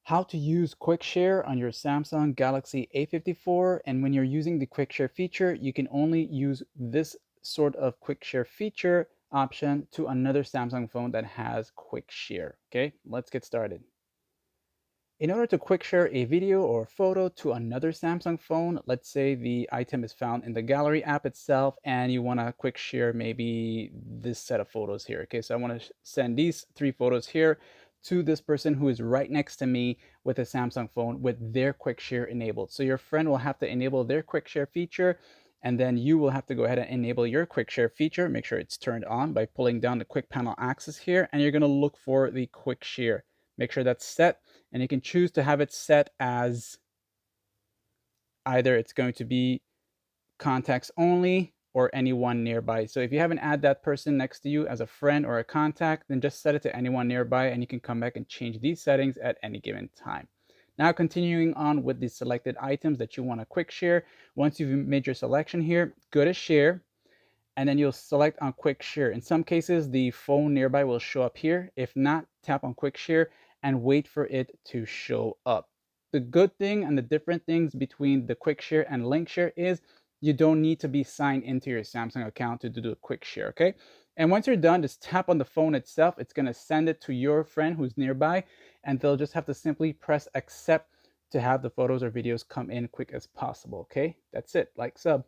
How to use quick share on your Samsung Galaxy A54. And when you're using the quick share feature, you can only use this sort of quick share feature option to another Samsung phone that has quick share. Okay, let's get started. In order to quick share a video or photo to another Samsung phone, let's say the item is found in the gallery app itself and you want to quick share maybe this set of photos here. Okay, so I want to send these three photos here to this person who is right next to me with a Samsung phone with their quick share enabled. So your friend will have to enable their quick share feature, and then you will have to go ahead and enable your quick share feature. Make sure it's turned on by pulling down the quick panel axis here, and you're going to look for the quick share. Make sure that's set, and you can choose to have it set as either it's going to be contacts only or anyone nearby. So if you haven't added that person next to you as a friend or a contact, then just set it to anyone nearby and you can come back and change these settings at any given time. Now continuing on with the selected items that you want to quick share. Once you've made your selection here, go to share and then you'll select on quick share. In some cases, the phone nearby will show up here. If not, tap on quick share and wait for it to show up. The good thing and the different things between the quick share and link share is you don't need to be signed into your Samsung account to do a quick share, okay? And once you're done, just tap on the phone itself. It's gonna send it to your friend who's nearby, and they'll just have to simply press accept to have the photos or videos come in quick as possible, okay? That's it, like, sub.